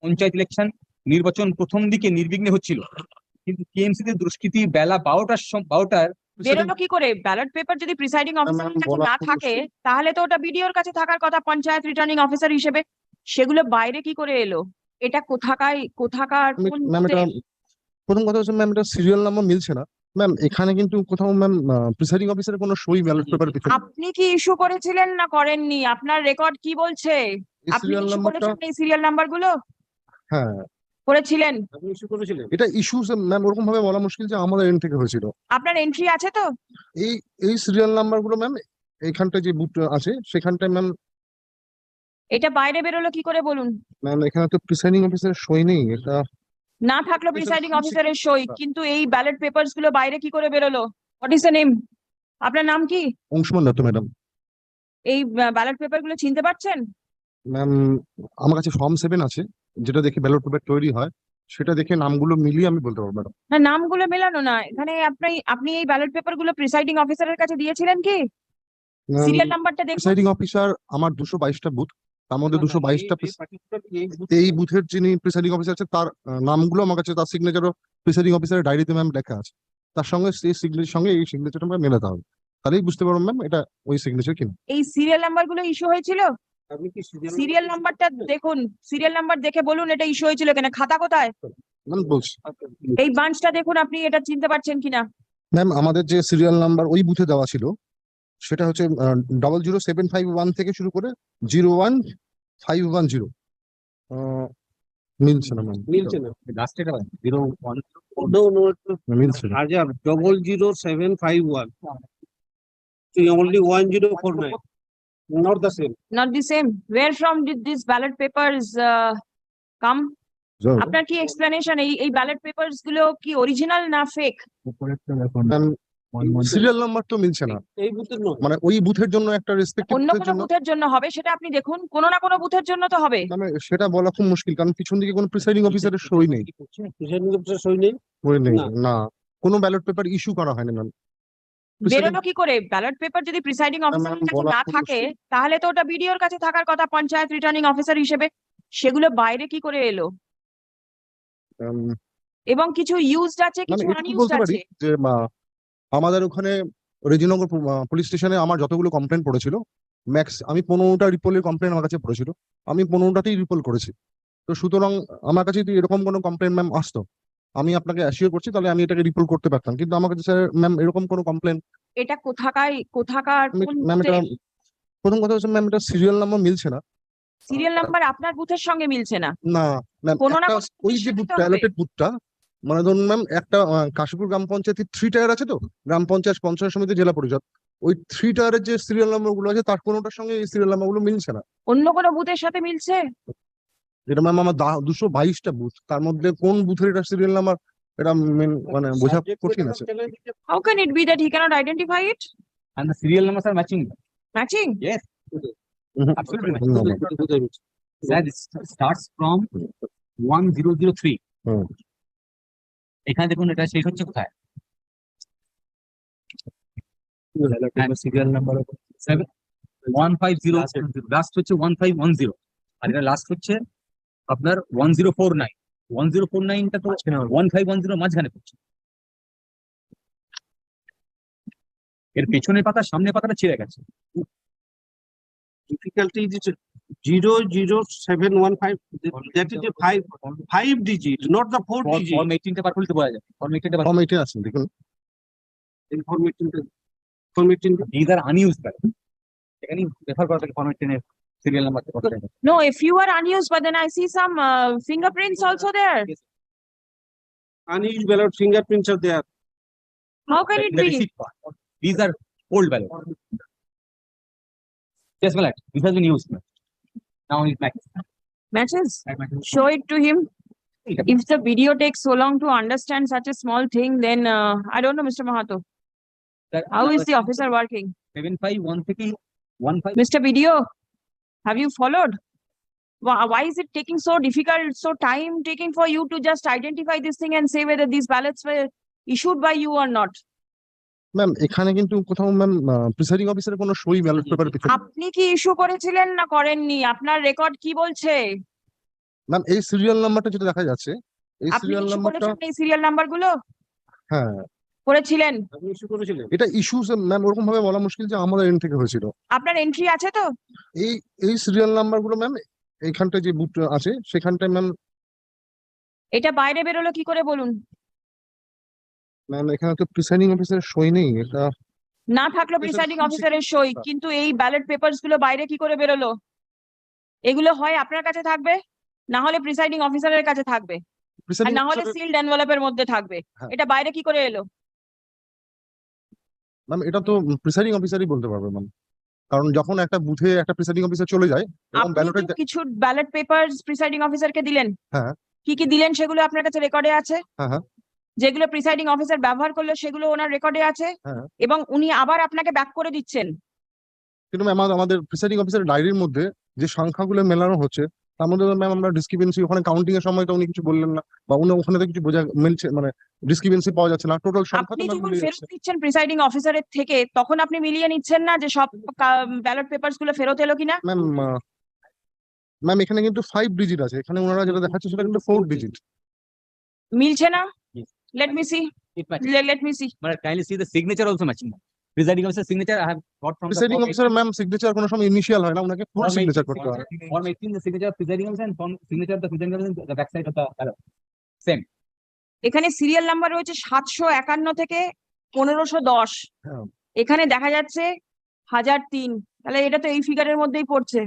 Panchayat election নির্বাচন প্রথম দিকে নির্বিঘ্নে হচ্ছিল, কিন্তু টিএমসি তে দুষ্কৃতী বেলা 12টার বেরোলো কি করে? ব্যালট পেপার যদি প্রিসাইডিং অফিসারের কাছে না থাকে তাহলে তো ওটা বিডিওর কাছে থাকার কথা পঞ্চায়েত রিটার্নিং অফিসার হিসেবে, সেগুলো বাইরে কি করে এলো? এটা কোথাকার কোন ম্যাম এটা প্রথম কথা হচ্ছে ম্যাম এটা সিরিয়াল নাম্বার মিলছে না ম্যাম। এখানে কিন্তু কোথাও ম্যাম প্রিসাইডিং অফিসারের কোনো সই ব্যালট পেপার পিছনে আপনি কি ইস্যু করেছিলেন না করেননি? আপনার রেকর্ড কি বলছে? এই আপনি সিরিয়াল ইস্যু নাম্বারটা করেছেন এই সিরিয়াল নাম্বার গুলো? হ্যাঁ করেছিলেন? এটা ইস্যু ম্যাম ওরকম ভাবে বলা মুশকিল যে আমাদের এন্ড থেকে হয়েছিল। আপনার এন্ট্রি আছে তো? এই এই সিরিয়াল নাম্বার গুলো ম্যাম এইখানটায় যে বুথ আছে সেখানটায় ম্যাম। এটা বাইরে বেরোলো কি করে বলুন? ম্যাম এখানে তো প্রিসাইডিং অফিসারের সই নেই। এটা না থাকলো প্রিসাইডিং অফিসারের সই, কিন্তু এই ব্যালট পেপারস গুলো বাইরে কি করে বেরোলো? What is the name? আপনার নাম কি? অংশমান দত্ত ম্যাডাম। এই ব্যালট পেপার গুলো চিনতে পারছেন? ম্যাম আমার কাছে ফর্ম 7 আছে, যেটা দেখে ব্যালট পেপার তৈরি হয়, সেটা দেখে নামগুলো মিলিয়ে আমি বলতে পারবো ম্যাডাম। না, নামগুলো মেলানো না এখানে। আপনি এই ব্যালট পেপার গুলো প্রিসাইডিং অফিসারের কাছে দিয়েছিলেন কি? সিরিয়াল নাম্বারটা দেখুন। প্রিসাইডিং অফিসার আমার 222টা বুথ, তার মধ্যে 222টা এই বুথের যিনি প্রিসাইডিং অফিসার আছে তার নামগুলো আমার কাছে, তার সিগনেচারও প্রিসাইডিং অফিসারের ডায়েরিতে ম্যাম লেখা আছে। তার সঙ্গে সেই সিগনেচার সঙ্গে এই সিগনেচারটা আমরা মেলাতে হবে, তাহলেই বুঝতে পারবো ম্যাম এটা ওই সিগনেচার কিনা। এই সিরিয়াল নাম্বার গুলো ইস্যু হয়েছিল? সিরিয়াল নাম্বারটা দেখুন, সিরিয়াল নাম্বার দেখে বলুন এটা ইস্যু হয়েছিল কেন। খাতা কোথায়? ম্যাম বলছি এই বাঞ্চটা দেখুন, আপনি এটা চিনতে পারছেন কিনা? ম্যাম আমাদের যে সিরিয়াল নাম্বার ওই বুথে দেওয়া ছিল সেটা হচ্ছে 00751 থেকে শুরু করে 01510। মিলছে না ম্যাম, মিলছে না। লাস্ট এটা 01 মিলছে না। 00751. Only 1049. Not the same. Not the same. Where from did these ballot papers come? আপনার কি এক্সপ্লেনেশন? এই ব্যালট পেপারস গুলো কি অরিজিনাল না ফেক? ম্যাম সিরিয়াল নাম্বার তো মিলছে না, এই বুথের নয়। মানে ওই বুথের জন্য একটা রেসপেক্টিভ অন্য বুথের কোনো জন্য। বুথের জন্য হবে সেটা আপনি দেখুন, কোনো না কোনো বুথের জন্য তো হবে। মানে সেটা বলা খুব মুশকিল, কারণ পিছন দিকে কোনো প্রিসাইডিং অফিসারের সই নেই। প্রিসাইডিং অফিসার সই নেই। সই নেই না। না, কোনো ব্যালট পেপার ইস্যু করা হয়নি ম্যাম। বেরোলো কি করে? ব্যালট পেপার যদি প্রিসাইডিং অফিসারের কাছে বলা না খুব থাকে মুশকিল। তাহলে তো ওটা বিডিওর কাছে থাকার কথা পঞ্চায়েত রিটার্নিং অফিসার হিসেবে, সেগুলো বাইরে কি করে এলো? এবং কিছু ইউজড আছে, মানে কিছু এটুকু আনইউজড বলতে পারি আছে। যে আমাদের ওখানে রেজিনগর পুলিশ স্টেশনে আমার যতগুলো কমপ্লেন পড়েছিল, ম্যাক্স আমি 15টা রিপোলের কমপ্লেন আমার কাছে পড়েছিল, আমি 15টাতেই রিপোল করেছি। তো সুতরাং আমার কাছে যদি এরকম কোনো কমপ্লেন ম্যাম আসতো, আমি আপনাকে অ্যাসিওর করছি তাহলে আমি এটাকে রিপোল করতে পারতাম, কিন্তু আমার কাছে স্যার ম্যাম এরকম কোনো কমপ্লেন। এটা কোথাকার কোন ম্যাম এটা প্রথম কথা হচ্ছে ম্যাম এটা সিরিয়াল নাম্বার মিলছে না। সিরিয়াল নাম্বার আপনার বুথের সঙ্গে মিলছে না? না ম্যাম কোনো না একটা কোনো ওই যে বিষয় বুথ তো হবে। ব্যালটেড বুথটা, মানে ধরুন ম্যাম একটা কাশীপুর গ্রাম পঞ্চায়েতের 3 টায়ার আছে তো, গ্রাম পঞ্চায়েত পঞ্চায়েত সমিতি জেলা পরিষদ, ওই 3 টায়ারের যে সিরিয়াল নাম্বার গুলো আছে তার কোনোটার সঙ্গে এই সিরিয়াল নাম্বার গুলো মিলছে না। অন্য কোনো বুথের সাথে মিলছে? এটা ম্যাম আমার 222টা বুথ, তার মধ্যে কোন বুথের এটা সিরিয়াল নাম্বার এটা মানে বোঝা কঠিন আছে। How can it be that he cannot identify it? and the serial numbers are matching. Matching? Yes, absolutely hmm, matching. That starts from 1003. এখানে দেখুন এটা শেষ হচ্ছে কোথায়? সিরিয়াল নাম্বার 150, লাস্ট হচ্ছে 1510, আর এটা লাস্ট হচ্ছে আপনার 1049। 1049টা তো 1510 মাঝখানে পড়ছে। এর পেছনের পাতা সামনের পাতাটা ছিঁড়ে গেছে। Difficulty is 00715. That is a five digit, not the 4 digit. Form 18টা বার করলে বোঝা যাবে। ফর্ম 18টা বার ফর্ম 18 আছে দেখুন। Form 18. these are unused ballot. এখানে রেফার করা থাকে ফর্ম 18 এর সিরিয়াল নাম্বারটা কত থাকে। No, if you are unused, but then I see some fingerprints also there. Unused ballot fingerprints are there. How can it The be? receipt part. These are old ballot. Yes, ballot. This has been used. Now it's back. Matches? Show it to him. If the video takes so long to understand such a small thing, then I don't know, Mr. Mahato. How is the officer working? 751 থেকে 15. Mr. Video, have you followed? Why is it taking so difficult, so time taking for you to just identify this thing and say whether these ballots were issued by you or not? Ma'am এখানে কিন্তু কোথাও ma'am presiding অফিসারের কোনো সই ballot paper পিছনে। আপনি কি issue করেছিলেন না করেননি? আপনার রেকর্ড কি বলছে? ম্যাম এই সিরিয়াল নাম্বারটা যেটা দেখা যাচ্ছে, এই আপনি সিরিয়াল ইস্যু নাম্বারটা, করেছেন এই সিরিয়াল নাম্বার গুলো হ্যাঁ করেছিলেন? আপনি issue করেছিলেন? এটা ইস্যু ম্যাম ওরকম ভাবে বলা মুশকিল যে আমাদের এন্ড থেকে হয়েছিল। আপনার এন্ট্রি আছে তো? এই এই সিরিয়াল নাম্বার গুলো ম্যাম এইখানটায় যে বুথ আছে সেখানটায় ম্যাম, এটা বাইরে বেরোলো কি করে বলুন? এখানে তো প্রিসাইডিং অফিসার সই নেই, এটা না থাকলো এটা প্রিসাইডিং full অফিসারের সই, কিন্তু এই ব্যালট পেপারস গুলো বাইরে কি করে বেরোলো? এগুলো হয় আপনার কাছে থাকবে, না হলে প্রিসাইডিং অফিসারের কাছে থাকবে, আর প্রিসাইডিং না হলে সিলড এনভেলপের মধ্যে থাকবে। হ্যাঁ। এটা বাইরে কি করে এলো? ম্যাম এটা তো প্রিসাইডিং অফিসারই বলতে পারবে ম্যাম, কারণ যখন একটা বুথে একটা প্রিসাইডিং অফিসার চলে যায় এবং আপনি ব্যালটে, তো কিছু ব্যালট পেপারস প্রিসাইডিং অফিসারকে দিলেন। হ্যাঁ। কি কি দিলেন সেগুলো আপনার কাছে রেকর্ডে আছে? হ্যাঁ হ্যাঁ যেগুলো প্রিসাইডিং অফিসার ব্যবহার করলো সেগুলো ওনার রেকর্ডে আছে, হ্যাঁ, এবং উনি আবার আপনাকে ব্যাক করে দিচ্ছেন। কিন্তু ম্যাম আমাদের প্রিসাইডিং অফিসার ডায়েরির মধ্যে যে সংখ্যাগুলো মেলানো হচ্ছে তার মধ্যে ম্যাম আমরা ডিসক্রিপেন্সি, ওখানে কাউন্টিং এর সময় তো উনি কিছু বললেন না, বা উনি ওখানে তো কিছু বোঝা মিলছে, মানে ডিসক্রিপেন্সি পাওয়া যাচ্ছে না, টোটাল সংখ্যা আপনি তো ম্যাম যখন মিলে ফেরত যাচ্ছে। দিচ্ছেন প্রিসাইডিং অফিসারের থেকে, তখন আপনি মিলিয়ে নিচ্ছেন না যে সব ব্যালট পেপারস গুলো ফেরত এলো কিনা? ম্যাম ম্যাম এখানে কিন্তু 5 ডিজিট আছে, এখানে ওনারা যেটা দেখাচ্ছে সেটা কিন্তু 4 ডিজিট। মিলছে না? Yes. Let me see, It matches. Let me see. But kindly see the signature also matching. Presiding officer signature I have got from the presiding form officer ma'am signature কোনো সময় ইনিশিয়াল হয় না, ওনাকে ফুল Form signature 18 করতে হয়। Form 18, the signature of presiding officer and form signature of the presiding officer is the back side of the ballot. Same. এখানে serial number রয়েছে 751 থেকে 1510, হ্যাঁ এখানে দেখা যাচ্ছে 1003, তাহলে এটা তো এই ফিগারের মধ্যেই পড়ছে।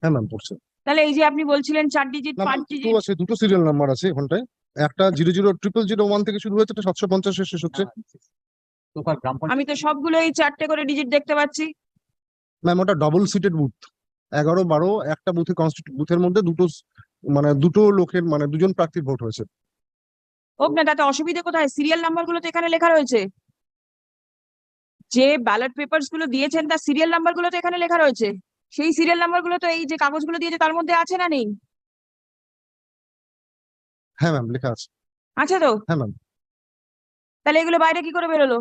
হ্যাঁ ম্যাম পড়ছে। তাহলে এই যে আপনি বলছিলেন 4 ডিজিট না 5 ম্যাম ডিজিট, দুটো আছে, দুটো সিরিয়াল নাম্বার আছে ওখানটায়, একটা 0000001 থেকে শুরু হয়েছে, এটা 750 শেষ হচ্ছে। So far, Gram আমি তো সবগুলোই 4টে করে ডিজিট দেখতে পাচ্ছি। ম্যাম ওটা ডাবল সিটেড বুথ, 11 12 একটা বুথে বুথের মধ্যে দুটো মানে দুটো লোকের মানে দুজন প্রার্থীর ভোট হয়েছে। হোক না, তাতে অসুবিধে কোথায়? সিরিয়াল নাম্বার গুলো তো এখানে লেখা রয়েছে, যে ব্যালট পেপারস গুলো দিয়েছেন তার সিরিয়াল নাম্বার গুলো তো এখানে লেখা রয়েছে। সেই সিরিয়াল নাম্বার গুলো তো এই যে কাগজগুলো দিয়েছে তার মধ্যে আছে না নেই? হ্যাঁ ম্যাম লেখা আছে। আছে তো? হ্যাঁ ম্যাম। তাহলে এগুলো বাইরে কি করে বেরোলো?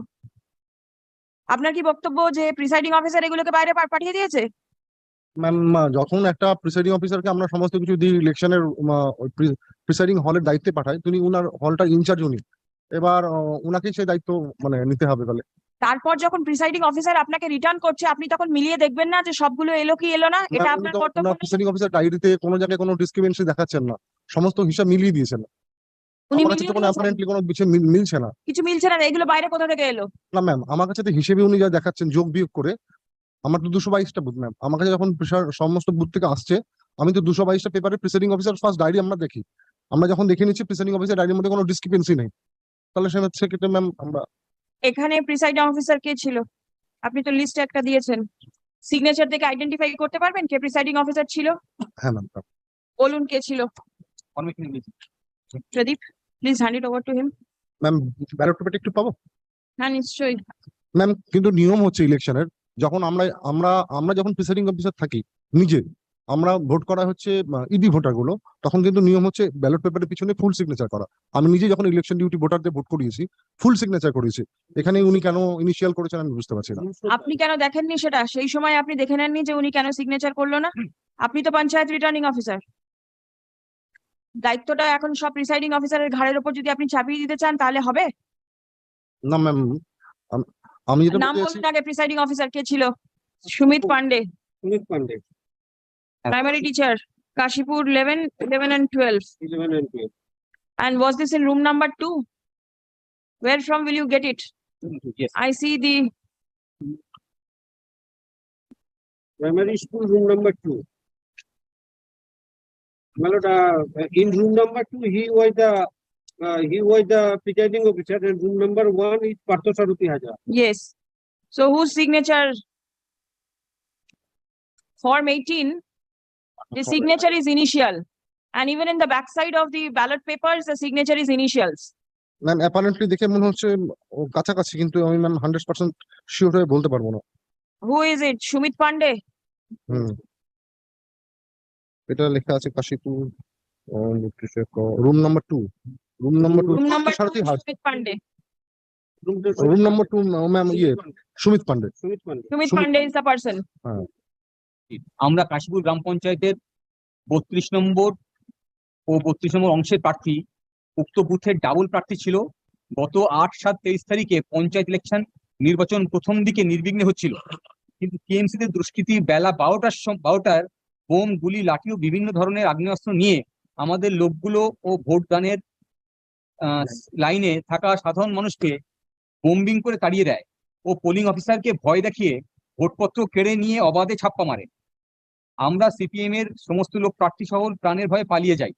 আপনার কি বক্তব্য যে প্রিসাইডিং অফিসার এগুলোকে বাইরে পাঠিয়ে দিয়েছে? ম্যাম যখন একটা প্রিসাইডিং অফিসারকে আমরা সমস্ত কিছু দিই, ইলেকশনের প্রিসাইডিং হলের দায়িত্বে পাঠাই, তিনি উনার হলটার ইনচার্জ উনি, এবার উনাকেই সেই দায়িত্ব মানে নিতে হবে। তাহলে তারপর যখন প্রিসাইডিং অফিসার আপনাকে রিটার্ন করছে, আপনি তখন মিলিয়ে দেখবেন না যে সবগুলো এলো কি এলো না? এটা আপনার কর্তব্য না? প্রিসাইডিং অফিসার ডায়েরিতে কোনো জায়গায় কোনো ডিসক্রিপেন্সি দেখাচ্ছেন না, সমস্ত হিসাব মিলিয়ে দিয়েছেন। উনি আমার কাছে মিলিয়ে তো কোনো দিয়েছেন? অ্যাপারেন্টলি কোনো বিষয় মিলছে না। কিছু মিলছে না? এগুলো বাইরে কোথা থেকে এলো? না ম্যাম আমার কাছে তো হিসেবে উনি যা দেখাচ্ছেন যোগ বিয়োগ করে, আমার তো 222টা বুথ ম্যাম, আমার কাছে যখন সমস্ত বুথ থেকে আসছে আমি তো 222টা পেপারে প্রিসাইডিং অফিসার ফার্স্ট ডায়েরি আমরা দেখি, আমরা যখন দেখে নিচ্ছি প্রিসাইডিং অফিসার ডায়েরির মধ্যে কোনো ডিসক্রিপেন্সি নেই, তাহলে সেক্ষেত্রে ম্যাম আমরা। এখানে প্রিসাইডিং অফিসার কে ছিল? আপনি তো লিস্ট একটা দিয়েছেন, সিগনেচার থেকে আইডেন্টিফাই করতে পারবেন কে প্রিসাইডিং অফিসার ছিল? হ্যাঁ ম্যাম। বলুন কে ছিল। Form 18 is- Pradeep, please hand it over to him. Ma'am ballot পেপারটা একটু পাবো হ্যাঁ নিশ্চয়ই। ম্যাম, কিন্তু নিয়ম হচ্ছে ইলেকশনের যখন আমরা আমরা আমরা যখন প্রিসাইডিং অফিসার থাকি নিজে, আমরা ভোট করা হচ্ছে ইডি ভোটার গুলো, তখন কিন্তু নিয়ম হচ্ছে ব্যালট পেপারের পিছনে ফুল সিগনেচার করা। আমি নিজে যখন ইলেকশন ডিউটি ভোটারদের ভোট করিয়েছি ফুল সিগনেচার করিয়েছি, এখানে উনি কেন ইনিশিয়াল করেছেন আমি বুঝতে পারছি না। আপনি কেন দেখেননি সেটা? সেই সময় আপনি দেখে নেননি যে উনি কেন সিগনেচার করলো না? আপনি তো পঞ্চায়েত রিটার্নিং অফিসার, দায়িত্বটা এখন সব প্রিসাইডিং অফিসারের ঘাড়ের উপর যদি আপনি চাপিয়ে দিতে চান তাহলে হবে? না ম্যাম আমি যেটা নাম বলতে চাইছি, বলুন আগে, প্রিসাইডিং অফিসার কে ছিল? Sumit Pandey, Sumit Pandey, primary teacher, Kashipur 11 and 12. 11 and 12. And was this in room number 2? Where from will you get it? Yes. I see the Primary school room number 2. My lord, in room number 2, he was the presiding officer, and room number 1 is Partho Saruti Hajar. yes. So whose signature? Form 18, the signature is initial, and even in the backside of the ballot papers, the signature is initials. Ma'am apparently দেখে মনে হচ্ছে ও কাছাকাছি, কিন্তু আমি ma'am 100% sure হয়ে বলতে পারবো না। Who is it? Sumit Pandey? হুম, এটা লেখা আছে Kashipur room number 2, room number 2 Room number 2, সারথি হাট, Sumit Pandey. Room number 2 ma'am ইয়ে Sumit Pandey. Sumit Pandey. Sumit Sumit- Pandey is the person. আমরা কাশীপুর গ্রাম পঞ্চায়েতের 32 নম্বর ও 32 নম্বর অংশের প্রার্থী উক্ত বুথের ডাবল প্রার্থী ছিল। গত 8/7/23 তারিখে পঞ্চায়েত ইলেকশন নির্বাচন প্রথম দিকে নির্বিঘ্নে হচ্ছিল, কিন্তু টিএমসি তে দুষ্কৃতী বেলা 12টার বোম, গুলি, লাঠি ও বিভিন্ন ধরনের আগ্নেয়াস্ত্র নিয়ে আমাদের লোকগুলো ও ভোটদানের লাইনে থাকা সাধারণ মানুষকে বোম্বিং করে তাড়িয়ে দেয় ও পোলিং অফিসারকে ভয় দেখিয়ে ভোটপত্র কেড়ে নিয়ে অবাধে ছাপ্পা মারে। আমরা সিপিএম এর সমস্ত লোক প্রার্থী সহ প্রাণের ভয়ে পালিয়ে যাই।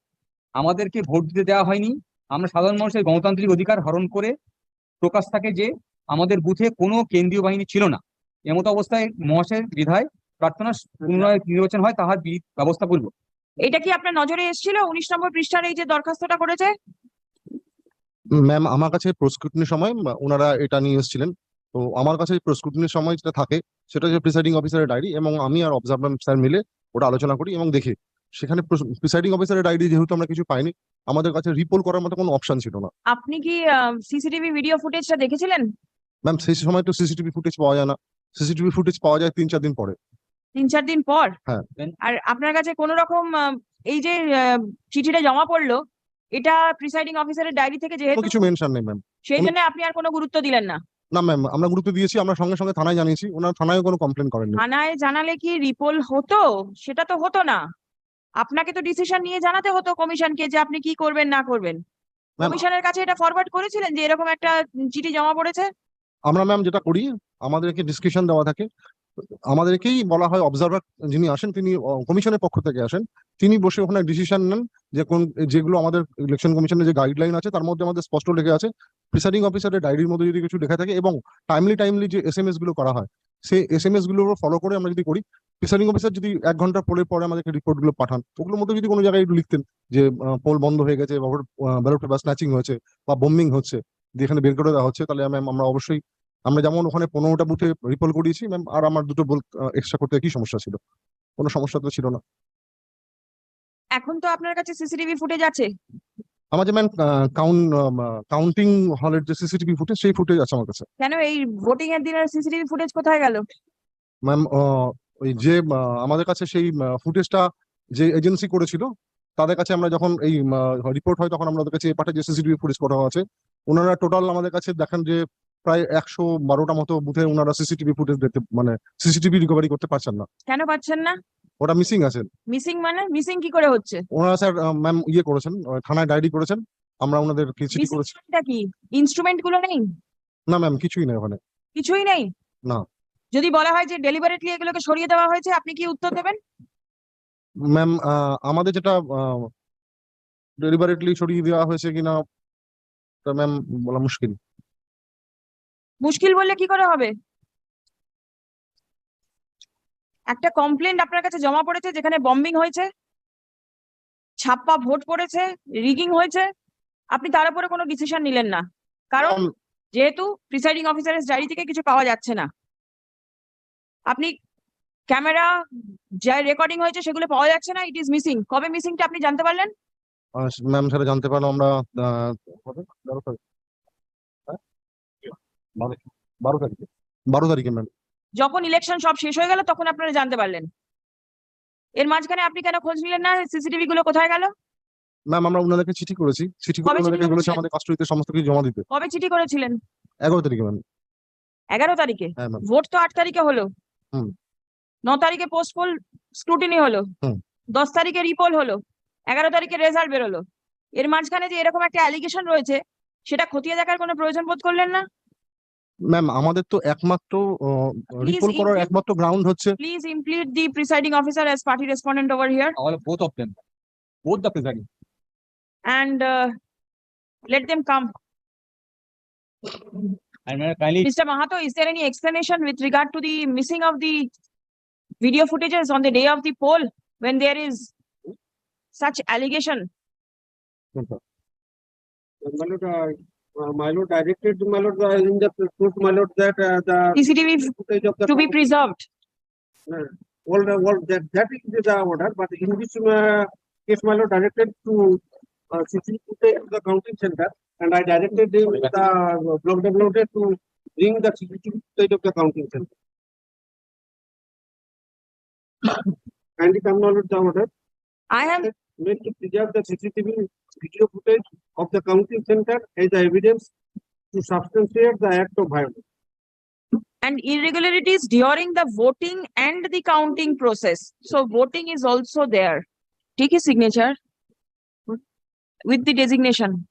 আমাদেরকে ভোট দিতে দেওয়া হয়নি। আমরা সাধারণ মানুষের গণতান্ত্রিক অধিকার হরণ করে প্রকাশ থাকে যে আমাদের বুথে কোনো কেন্দ্রীয় বাহিনী ছিল না। এমতো অবস্থায় মহাশয়ের বিধায় প্রার্থনা পুনরায় নির্বাচন হয়, তাহার ব্যবস্থা করব। এটা কি আপনার নজরে এসেছিল 19 নম্বর পৃষ্ঠার এই যে দরখাস্তটা করেছে? ম্যাম আমার কাছে প্রস্ক্রুটনির সময় ওনারা এটা নিয়ে এসেছিলেন। তো আমার কাছে প্রস্ক্রুটনির সময় যেটা থাকে সেটা হচ্ছে প্রিসাইডিং অফিসারের ডায়েরি, এবং আমি আর অবজারভার স্যার মিলে ওটা আলোচনা করি এবং দেখি। সেখানে প্রিসাইডিং অফিসারের ডায়েরি যেহেতু আমরা কিছু পাইনি, আমাদের কাছে রিপোল করার মতো কোনো অপশন ছিল না। আপনি কি সিসিটিভি ভিডিও ফুটেজটা দেখেছিলেন? ম্যাম সেই সময় তো সিসিটিভি ফুটেজ পাওয়া যায় না, সিসিটিভি ফুটেজ পাওয়া যায় 3-4 দিন পরে। 3-4 দিন পর? হ্যাঁ। আর আপনার কাছে কোনো রকম এই যে চিঠিটা জমা পড়লো, এটা প্রিসাইডিং অফিসারের ডায়েরি থেকে কোনো যেহেতু, কিছু মেনশন নেই ম্যাম। সেই জন্য আপনি আর কোনো গুরুত্ব দিলেন না? না ম্যাম, আমরা গুরুত্ব দিয়েছি, আমরা সঙ্গে সঙ্গে থানায় জানিয়েছি, ওনার থানায় কোনো কমপ্লেন করেননি। থানায় জানালে কি রিপোল হতো? সেটা তো হতো না। আপনাকে তো ডিসিশন নিয়ে জানাতে হতো কমিশনকে যে আপনি কি করবেন না করবেন। ম্যাম কমিশনের কাছে এটা ফরওয়ার্ড করেছিলেন যে এরকম একটা চিঠি জমা পড়েছে? আমরা ম্যাম যেটা করি, আমাদেরকে ডিসক্রিপশন দেওয়া থাকে, আমাদেরকেই বলা হয়, অবজারভার যিনি আসেন তিনি কমিশনের পক্ষ থেকে আসেন, তিনি বসে ওখানে ডিসিশন নেন যে কোন যেগুলো আমাদের ইলেকশন কমিশনের যে গাইডলাইন আছে তার মধ্যে আমাদের স্পষ্ট লেখা আছে। প্রিসাইডিং অফিসারের ডায়েরির মধ্যে যদি কিছু লেখা থাকে এবং টাইমলি যে এসএমএস গুলো করা হয়, সেই এসএমএস গুলো ফলো করে আমরা যদি করি, প্রিসাইডিং অফিসার যদি 1 ঘন্টা পরে আমাদেরকে রিপোর্ট গুলো পাঠান, ওগুলোর মধ্যে যদি কোনো জায়গায় একটু লিখতেন যে পোল বন্ধ হয়ে গেছে, ব্যালট পেপার স্ন্যাচিং হয়েছে বা বোম্বিং হচ্ছে, যেখানে বের করে দেওয়া হচ্ছে, তাহলে ম্যাম আমরা অবশ্যই, আমরা যেমন ওখানে 15টা বুথে রিপোল করিয়েছি ম্যাম, আর আমার 2টো বুথ এক্সট্রা করতে কি সমস্যা ছিল? কোনো সমস্যা তো ছিল না। এখন তো আপনার কাছে সিসিটিভি ফুটেজ আছে। আমার যে ম্যাম কাউন্টিং হলের যে সিসিটিভি ফুটেজ, সেই ফুটেজ আছে আমার কাছে। কেন এই ভোটিং এর দিনের সিসিটিভি ফুটেজ কোথায় গেল? ম্যাম ওই যে আমাদের কাছে সেই ফুটেজটা যে এজেন্সি করেছিল, তাদের কাছে আমরা যখন এই রিপোর্ট হয় তখন আমরা ওদের কাছে পাঠাই যে সিসিটিভি ফুটেজ করা আছে। ওনারা টোটাল আমাদের কাছে দেখান যে প্রায় 112টা মতো বুথে ওনারা সিসিটিভি ফুটেজ দেখতে, মানে সিসিটিভি রিকভারি করতে পারছেন না। কেন পাচ্ছেন না? ওটা মিসিং আছে। মিসিং মানে মিসিং কি করে হচ্ছে? ওনারা স্যার ম্যাম ইয়ে করেছেন, থানায় ডায়েরি করেছেন, আমরা ওনাদের চিঠি করেছি। মিসিংটা কি ইনস্ট্রুমেন্ট গুলো নেই? না ম্যাম, কিছুই নেই ওখানে। কিছুই নেই? না। যদি বলা হয় যে ডেলিবারেটলি এগুলোকে সরিয়ে দেওয়া হয়েছে, আপনি কি উত্তর দেবেন? ম্যাম আমাদের যেটা ডেলিবারেটলি সরিয়ে দেওয়া হয়েছে কিনা ম্যাম বলা মুশকিল। মুশকিল বললে কি করে হবে? একটা কমপ্লেন্ট আপনার কাছে জমা পড়েছে যেখানে বম্বিং হয়েছে, ছাপ্পা ভোট পড়েছে, রিগিং হয়েছে, আপনি তার উপরে কোনো ডিসিশন নিলেন না, কারণ যেহেতু প্রিসাইডিং অফিসারের ডায়েরি থেকে কিছু পাওয়া যাচ্ছে না। আপনি ক্যামেরা যা রেকর্ডিং হয়েছে সেগুলো পাওয়া যাচ্ছে না, ইট ইজ মিসিং। কবে মিসিংটা আপনি জানতে পারলেন? ম্যাম সেটা জানতে পারলাম আমরা 12 তারিখ, 12 তারিখে, 12 তারিখে ম্যাম। যখন ইলেকশন সব শেষ হয়ে গেল তখন আপনারা জানতে পারলেন। এর মাঝখানে আপনি কেন খোঁজ নিলেন না সিসিটিভি গুলো কোথায় গেল? ম্যাম আমরা ওনাদেরকে চিঠি করেছি, চিঠি করে কবে চিঠি ওনাদেরকে বলেছি করেছিলেন? আমাদের কাস্টডিতে সমস্ত কিছু জমা দিতে। কবে চিঠি করেছিলেন? 11 তারিখে ম্যাম। 11 তারিখে? হ্যাঁ ম্যাম। ভোট তো 8 তারিখে হলো। হুম। 9 তারিখে পোস্টপোল স্ক্রুটিনি হলো। হুম। 10 তারিখে রিপোল হলো। 11 তারিখে রেজাল্ট বেরোলো। এর মাঝখানে যে এরকম একটা অ্যালিগেশন রয়েছে, সেটা খতিয়ে দেখার কোনো প্রয়োজন বোধ করলেন না? ম্যাম আমাদের তো একমাত্র রিপোর্ট করার একমাত্র গ্রাউন্ড হচ্ছে, Please implead the presiding officer as party respondent over here Both of them, both the presiding. and let them come. And kindly, Mr. Mahato, is there any explanation with regard to the missing of the video footages on the day of the poll when there is such allegation? My lord directed to my lord in the proof, my lord, that the CCTV footage of the to be preserved. all that is the order, but in this case, my lord directed to CCTV footage of the counting center, and I directed the block developer to bring the CCTV footage of the counting center. Kindly come, my lord, the order. I have made to preserve the CCTV video footage of the counting center as the evidence to substantiate the act of violence. And irregularities during the voting and the counting process. So voting is also there. Take a signature with the designation.